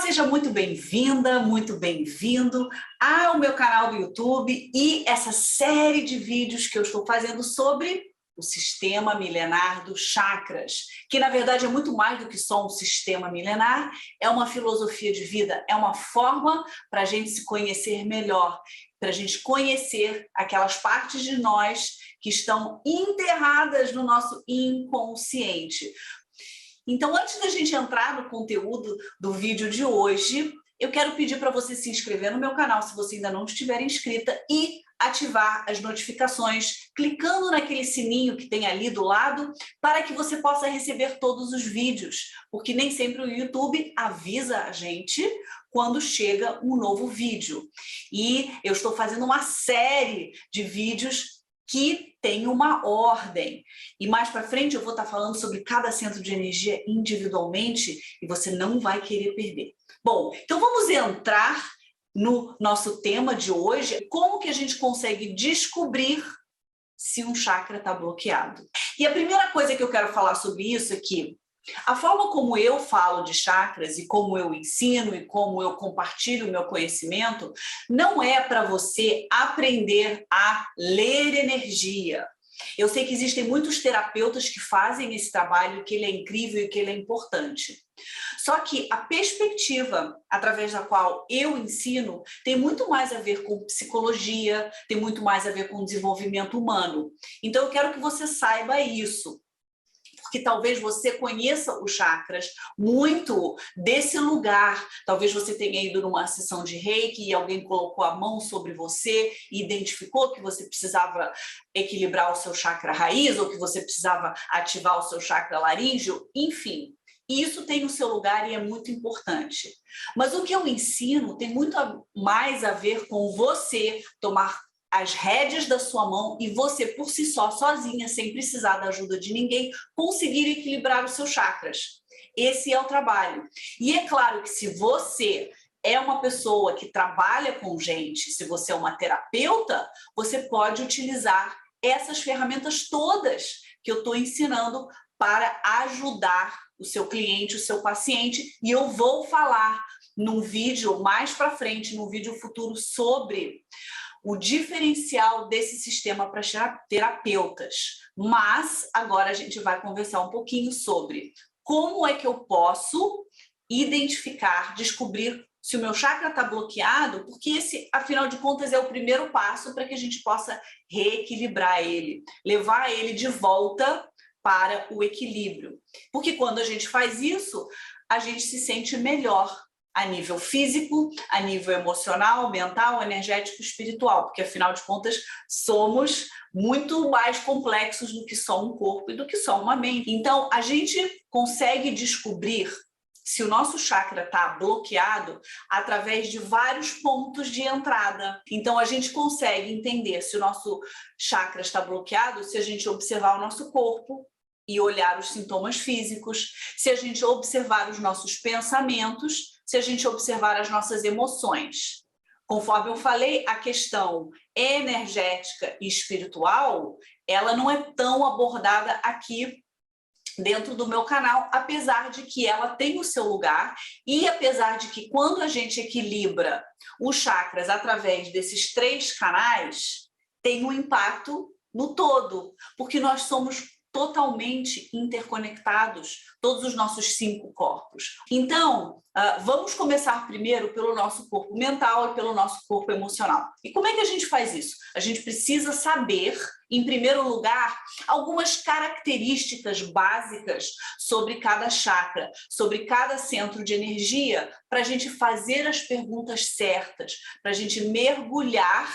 seja muito bem-vinda, muito bem-vindo ao meu canal do YouTube e essa série de vídeos que eu estou fazendo sobre o sistema milenar dos chakras, que na verdade é muito mais do que só um sistema milenar, é uma filosofia de vida, é uma forma para a gente se conhecer melhor, para a gente conhecer aquelas partes de nós que estão enterradas no nosso inconsciente. Então, antes da gente entrar no conteúdo do vídeo de hoje, eu quero pedir para você se inscrever no meu canal, se você ainda não estiver inscrita, e ativar as notificações, clicando naquele sininho que tem ali do lado, para que você possa receber todos os vídeos, porque nem sempre o YouTube avisa a gente quando chega um novo vídeo. E eu estou fazendo uma série de vídeos que tem uma ordem. E mais para frente eu vou estar falando sobre cada centro de energia individualmente e você não vai querer perder. Bom, então vamos entrar no nosso tema de hoje, como que a gente consegue descobrir se um chakra está bloqueado. E a primeira coisa que eu quero falar sobre isso é que a forma como eu falo de chakras e como eu ensino e como eu compartilho o meu conhecimento não é para você aprender a ler energia. Eu sei que existem muitos terapeutas que fazem esse trabalho, que ele é incrível e que ele é importante. Só que a perspectiva através da qual eu ensino tem muito mais a ver com psicologia, tem muito mais a ver com desenvolvimento humano. Então eu quero que você saiba isso, porque talvez você conheça os chakras muito desse lugar. Talvez você tenha ido numa sessão de Reiki e alguém colocou a mão sobre você e identificou que você precisava equilibrar o seu chakra raiz ou que você precisava ativar o seu chakra laríngeo, enfim. Isso tem o seu lugar e é muito importante. Mas o que eu ensino tem muito mais a ver com você tomar as rédeas da sua mão e você, por si só, sozinha, sem precisar da ajuda de ninguém, conseguir equilibrar os seus chakras. Esse é o trabalho. E é claro que se você é uma pessoa que trabalha com gente, se você é uma terapeuta, você pode utilizar essas ferramentas todas que eu estou ensinando para ajudar o seu cliente, o seu paciente, e eu vou falar num vídeo mais para frente, num vídeo futuro, sobre o diferencial desse sistema para terapeutas. Mas agora a gente vai conversar um pouquinho sobre como é que eu posso identificar, descobrir se o meu chakra está bloqueado, porque esse, afinal de contas, é o primeiro passo para que a gente possa reequilibrar ele, levar ele de volta para o equilíbrio. Porque quando a gente faz isso, a gente se sente melhor a nível físico, a nível emocional, mental, energético, espiritual, porque afinal de contas somos muito mais complexos do que só um corpo e do que só uma mente. Então a gente consegue descobrir se o nosso chakra está bloqueado através de vários pontos de entrada. Então a gente consegue entender se o nosso chakra está bloqueado se a gente observar o nosso corpo e olhar os sintomas físicos, se a gente observar os nossos pensamentos, se a gente observar as nossas emoções. Conforme eu falei, a questão energética e espiritual, ela não é tão abordada aqui dentro do meu canal, apesar de que ela tem o seu lugar e apesar de que quando a gente equilibra os chakras através desses 3 canais, tem um impacto no todo, porque nós somos totalmente interconectados, todos os nossos 5 corpos. Então, vamos começar primeiro pelo nosso corpo mental e pelo nosso corpo emocional. E como é que a gente faz isso? A gente precisa saber, em primeiro lugar, algumas características básicas sobre cada chakra, sobre cada centro de energia, para a gente fazer as perguntas certas, para a gente mergulhar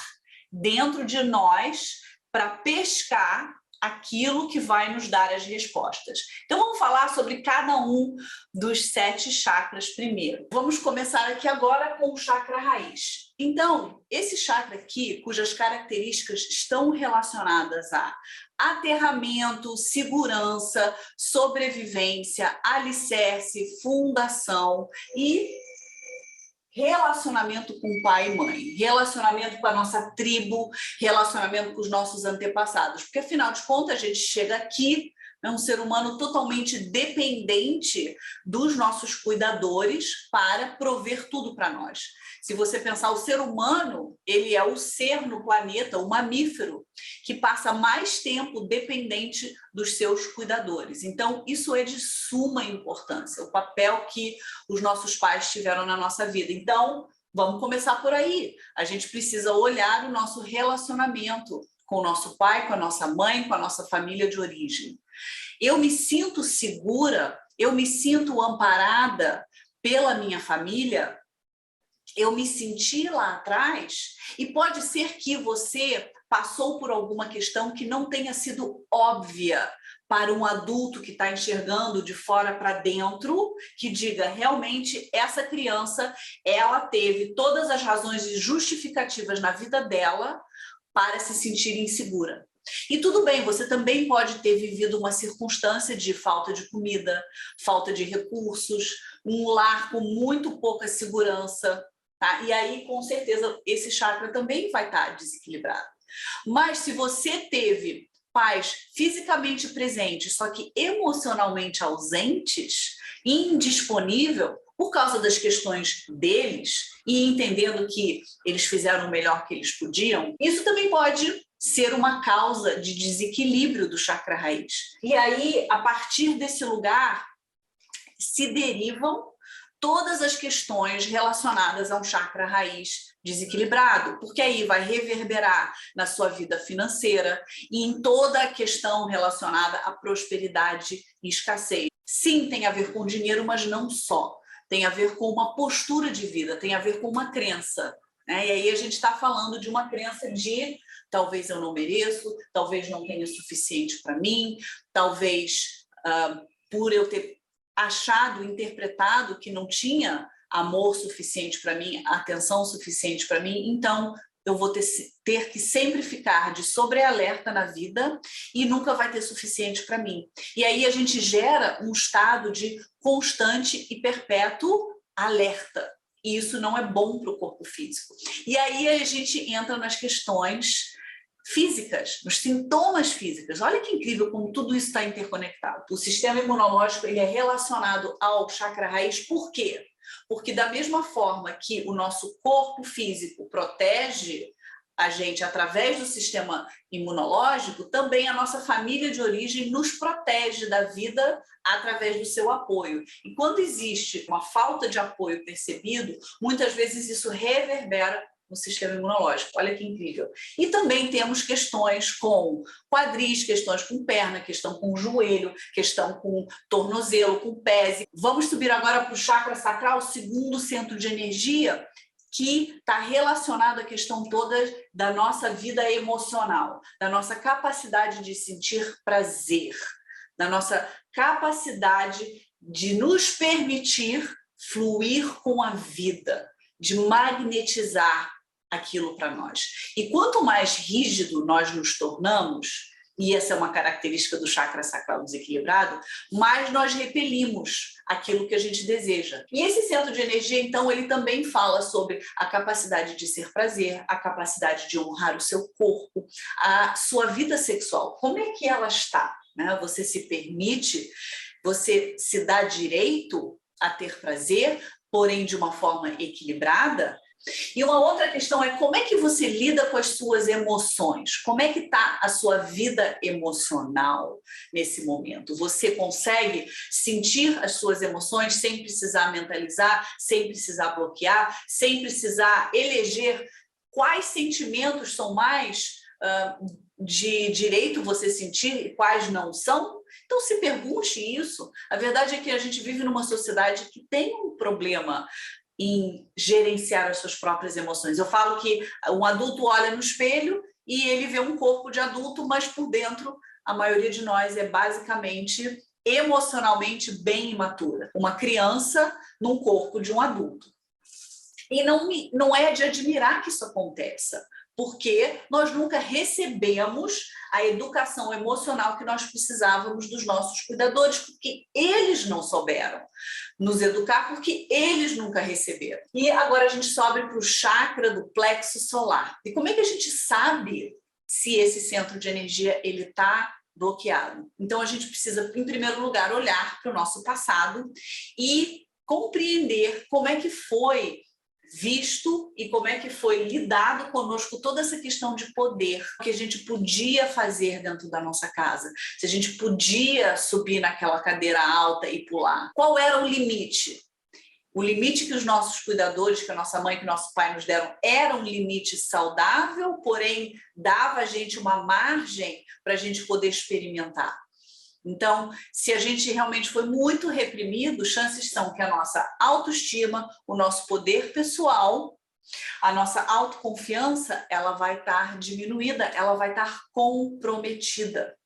dentro de nós para pescar aquilo que vai nos dar as respostas. Então vamos falar sobre cada um dos 7 chakras primeiro. Vamos começar aqui agora com o chakra raiz. Então, esse chakra aqui, cujas características estão relacionadas a aterramento, segurança, sobrevivência, alicerce, fundação e relacionamento com pai e mãe, relacionamento com a nossa tribo, relacionamento com os nossos antepassados, porque afinal de contas a gente chega aqui É um ser humano totalmente dependente dos nossos cuidadores para prover tudo para nós. Se você pensar, o ser humano, ele é o ser no planeta, o mamífero, que passa mais tempo dependente dos seus cuidadores. Então, isso é de suma importância, o papel que os nossos pais tiveram na nossa vida. Então, vamos começar por aí. A gente precisa olhar o nosso relacionamento com o nosso pai, com a nossa mãe, com a nossa família de origem. Eu me sinto segura, eu me sinto amparada pela minha família, eu me senti lá atrás, e pode ser que você passou por alguma questão que não tenha sido óbvia para um adulto que está enxergando de fora para dentro, que diga, realmente, essa criança, ela teve todas as razões e justificativas na vida dela para se sentir insegura. E tudo bem, você também pode ter vivido uma circunstância de falta de comida, falta de recursos, um lar com muito pouca segurança, tá? E aí, com certeza, esse chakra também vai estar desequilibrado. Mas se você teve pais fisicamente presentes, só que emocionalmente ausentes, indisponível, por causa das questões deles, e entendendo que eles fizeram o melhor que eles podiam, isso também pode ser uma causa de desequilíbrio do chakra raiz. E aí, a partir desse lugar, se derivam todas as questões relacionadas a um chakra raiz desequilibrado, porque aí vai reverberar na sua vida financeira e em toda a questão relacionada à prosperidade e escassez. Sim, tem a ver com dinheiro, mas não só. Tem a ver com uma postura de vida, tem a ver com uma crença, né? E aí a gente está falando de uma crença de talvez eu não mereço, talvez não tenha suficiente para mim, talvez por eu ter achado, interpretado que não tinha amor suficiente para mim, atenção suficiente para mim, então eu vou ter que sempre ficar de sobrealerta na vida e nunca vai ter suficiente para mim. E aí a gente gera um estado de constante e perpétuo alerta. E isso não é bom para o corpo físico. E aí a gente entra nas questões físicas, nos sintomas físicos. Olha que incrível como tudo isso está interconectado. O sistema imunológico ele é relacionado ao chakra raiz, por quê? Porque da mesma forma que o nosso corpo físico protege a gente através do sistema imunológico, também a nossa família de origem nos protege da vida através do seu apoio. E quando existe uma falta de apoio percebido, muitas vezes isso reverbera no sistema imunológico. Olha que incrível. E também temos questões com quadris, questões com perna, questão com joelho, questão com tornozelo, com pés. Vamos subir agora para o chakra sacral, o segundo centro de energia, que está relacionado à questão toda da nossa vida emocional, da nossa capacidade de sentir prazer, da nossa capacidade de nos permitir fluir com a vida, de magnetizar aquilo para nós. E quanto mais rígido nós nos tornamos, e essa é uma característica do chakra sacral desequilibrado, mais nós repelimos aquilo que a gente deseja. E esse centro de energia, então, ele também fala sobre a capacidade de ser prazer, a capacidade de honrar o seu corpo, a sua vida sexual. Como é que ela está? Né? Você se permite, você se dá direito a ter prazer, porém de uma forma equilibrada? E uma outra questão é como é que você lida com as suas emoções? Como é que está a sua vida emocional nesse momento? Você consegue sentir as suas emoções sem precisar mentalizar, sem precisar bloquear, sem precisar eleger quais sentimentos são mais de direito você sentir e quais não são? Então se pergunte isso. A verdade é que a gente vive numa sociedade que tem um problema em gerenciar as suas próprias emoções. Eu falo que um adulto olha no espelho e ele vê um corpo de adulto, mas por dentro a maioria de nós é basicamente emocionalmente bem imatura. Uma criança num corpo de um adulto. E não é de admirar que isso aconteça, porque nós nunca recebemos a educação emocional que nós precisávamos dos nossos cuidadores, porque eles não souberam nos educar, porque eles nunca receberam. E agora a gente sobe para o chakra do plexo solar. E como é que a gente sabe se esse centro de energia ele está bloqueado. Então, a gente precisa, em primeiro lugar, olhar para o nosso passado e compreender como é que foi visto e como é que foi lidado conosco toda essa questão de poder que a gente podia fazer dentro da nossa casa, se a gente podia subir naquela cadeira alta e pular. Qual era o limite? O limite que os nossos cuidadores, que a nossa mãe, que o nosso pai nos deram, era um limite saudável, porém dava a gente uma margem para a gente poder experimentar. Então, se a gente realmente foi muito reprimido, chances são que a nossa autoestima, o nosso poder pessoal, a nossa autoconfiança, ela vai estar diminuída, ela vai estar comprometida.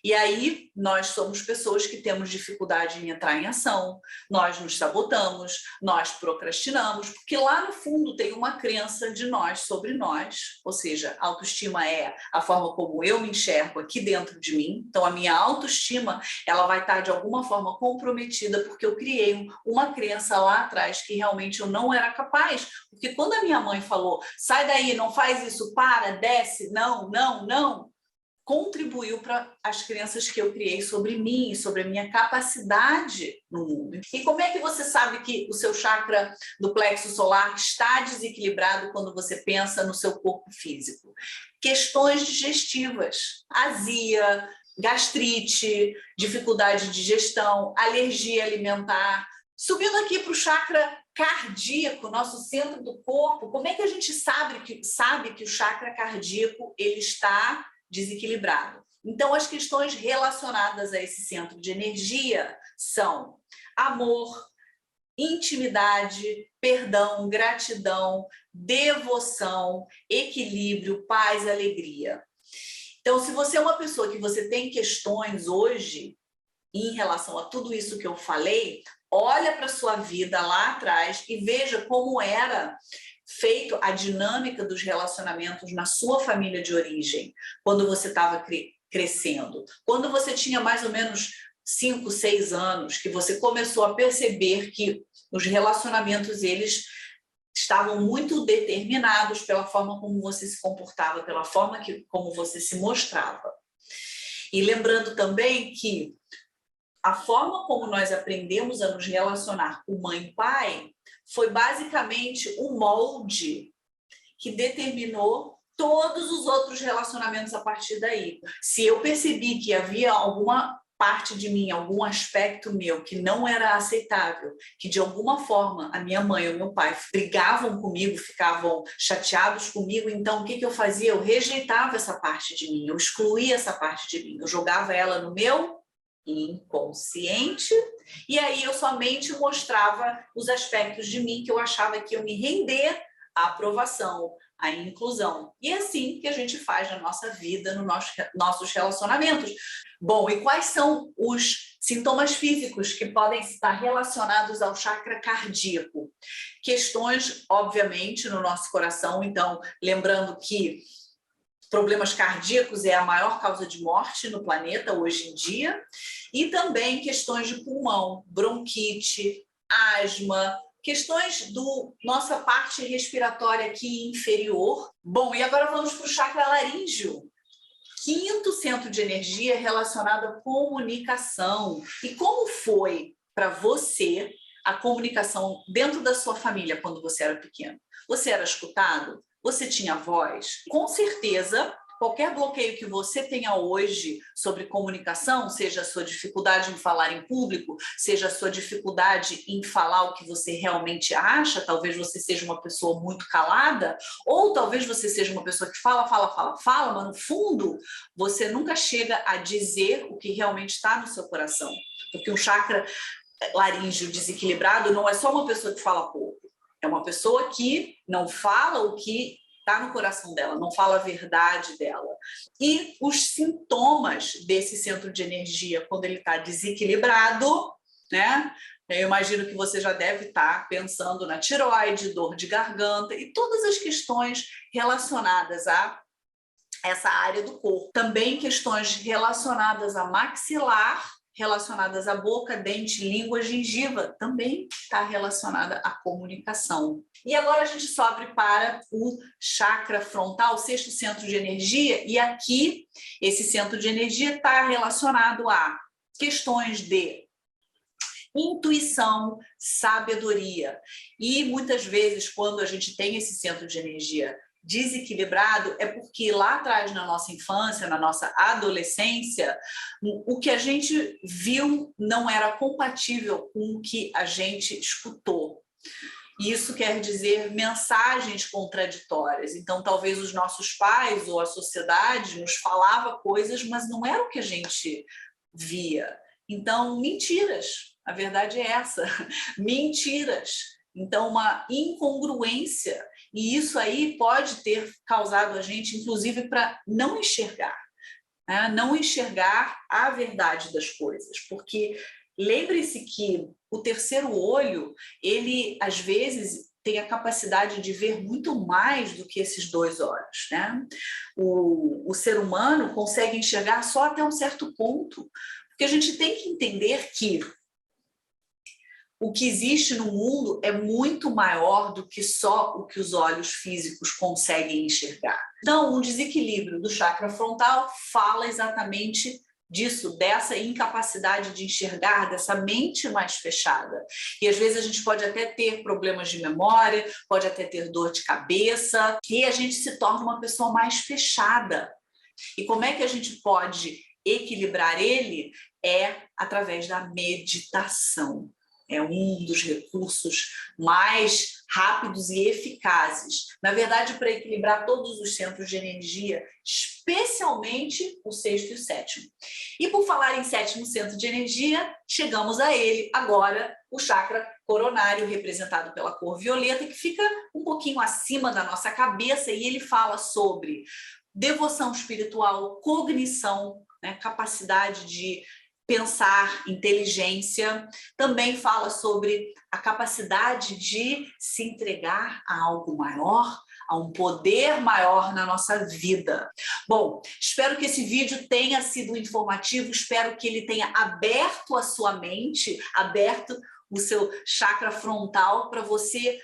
E aí, nós somos pessoas que temos dificuldade em entrar em ação, nós nos sabotamos, nós procrastinamos, porque lá no fundo tem uma crença de nós sobre nós, ou seja, a autoestima é a forma como eu me enxergo aqui dentro de mim, então a minha autoestima, ela vai estar de alguma forma comprometida, porque eu criei uma crença lá atrás que realmente eu não era capaz, porque quando a minha mãe falou, sai daí, não faz isso, para, desce, não, não, não, contribuiu para as crenças que eu criei sobre mim, sobre a minha capacidade no mundo. E como é que você sabe que o seu chakra do plexo solar está desequilibrado quando você pensa no seu corpo físico? Questões digestivas, azia, gastrite, dificuldade de digestão, alergia alimentar. Subindo aqui para o chakra cardíaco, nosso centro do corpo, como é que a gente sabe que o chakra cardíaco ele está desequilibrado? Então, as questões relacionadas a esse centro de energia são amor, intimidade, perdão, gratidão, devoção, equilíbrio, paz, alegria. Então, se você é uma pessoa que você tem questões hoje em relação a tudo isso que eu falei, olha para a sua vida lá atrás e veja como era feito a dinâmica dos relacionamentos na sua família de origem, quando você estava crescendo. Quando você tinha mais ou menos 5, 6 anos, que você começou a perceber que os relacionamentos, eles estavam muito determinados pela forma como você se comportava, pela forma como você se mostrava. E lembrando também que a forma como nós aprendemos a nos relacionar com mãe e pai foi basicamente o molde que determinou todos os outros relacionamentos a partir daí. Se eu percebi que havia alguma parte de mim, algum aspecto meu que não era aceitável, que de alguma forma a minha mãe ou meu pai brigavam comigo, ficavam chateados comigo, então o que eu fazia? Eu rejeitava essa parte de mim, eu excluía essa parte de mim, eu jogava ela no meu inconsciente, e aí eu somente mostrava os aspectos de mim que eu achava que iam me render a aprovação, a inclusão. E é assim que a gente faz na nossa vida, nos nossos relacionamentos. Bom, e quais são os sintomas físicos que podem estar relacionados ao chakra cardíaco? Questões, obviamente, no nosso coração. Então, lembrando que problemas cardíacos é a maior causa de morte no planeta hoje em dia, e também questões de pulmão, bronquite, asma, questões do nossa parte respiratória aqui inferior. Bom, e agora vamos para o chakra laríngeo, quinto centro de energia relacionado à comunicação. E como foi para você a comunicação dentro da sua família quando você era pequeno? Você era escutado? Você tinha voz? Com certeza, qualquer bloqueio que você tenha hoje sobre comunicação, seja a sua dificuldade em falar em público, seja a sua dificuldade em falar o que você realmente acha, talvez você seja uma pessoa muito calada, ou talvez você seja uma pessoa que fala, mas no fundo você nunca chega a dizer o que realmente está no seu coração. Porque um chakra laríngeo desequilibrado não é só uma pessoa que fala pouco, é uma pessoa que não fala o que está no coração dela, não fala a verdade dela. E os sintomas desse centro de energia, quando ele está desequilibrado, né? Eu imagino que você já deve estar pensando na tireoide, dor de garganta e todas as questões relacionadas a essa área do corpo. Também questões relacionadas a maxilar relacionadas à boca, dente, língua, gengiva, também está relacionada à comunicação. E agora a gente sobe para o chakra frontal, o sexto centro de energia, e aqui esse centro de energia está relacionado a questões de intuição, sabedoria. E muitas vezes, quando a gente tem esse centro de energia desequilibrado, é porque lá atrás, na nossa infância, na nossa adolescência, o que a gente viu não era compatível com o que a gente escutou. Isso quer dizer mensagens contraditórias. Então, talvez os nossos pais ou a sociedade nos falava coisas, mas não era o que a gente via. Então, mentiras. A verdade é essa. Mentiras. Então, uma incongruência. E isso aí pode ter causado a gente, inclusive, para não enxergar. Né? Não enxergar a verdade das coisas. Porque lembre-se que o terceiro olho, ele, às vezes, tem a capacidade de ver muito mais do que esses dois olhos. Né? O ser humano consegue enxergar só até um certo ponto. Porque a gente tem que entender que o que existe no mundo é muito maior do que só o que os olhos físicos conseguem enxergar. Então, um desequilíbrio do chakra frontal fala exatamente disso, dessa incapacidade de enxergar, dessa mente mais fechada. E às vezes a gente pode até ter problemas de memória, pode até ter dor de cabeça, e a gente se torna uma pessoa mais fechada. E como é que a gente pode equilibrar ele? É através da meditação. É um dos recursos mais rápidos e eficazes. Na verdade, para equilibrar todos os centros de energia, especialmente o sexto e o sétimo. E por falar em sétimo centro de energia, chegamos a ele agora, o chakra coronário, representado pela cor violeta, que fica um pouquinho acima da nossa cabeça, e ele fala sobre devoção espiritual, cognição, né, capacidade de pensar, inteligência. Também fala sobre a capacidade de se entregar a algo maior, a um poder maior na nossa vida. Bom, espero que esse vídeo tenha sido informativo, espero que ele tenha aberto a sua mente, aberto o seu chakra frontal para você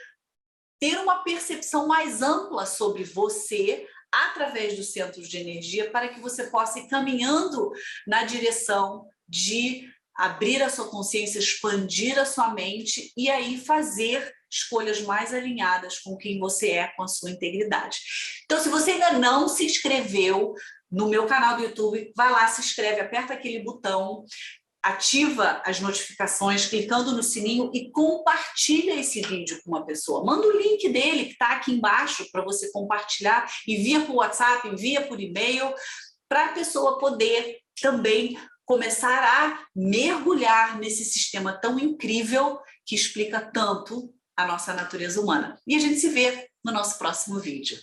ter uma percepção mais ampla sobre você, através dos centros de energia, para que você possa ir caminhando na direção de abrir a sua consciência, expandir a sua mente e aí fazer escolhas mais alinhadas com quem você é, com a sua integridade. Então, se você ainda não se inscreveu no meu canal do YouTube, vai lá, se inscreve, aperta aquele botão, ativa as notificações clicando no sininho e compartilha esse vídeo com uma pessoa. Manda o link dele que está aqui embaixo para você compartilhar, envia por WhatsApp, envia por e-mail, para a pessoa poder também começar a mergulhar nesse sistema tão incrível que explica tanto a nossa natureza humana. E a gente se vê no nosso próximo vídeo.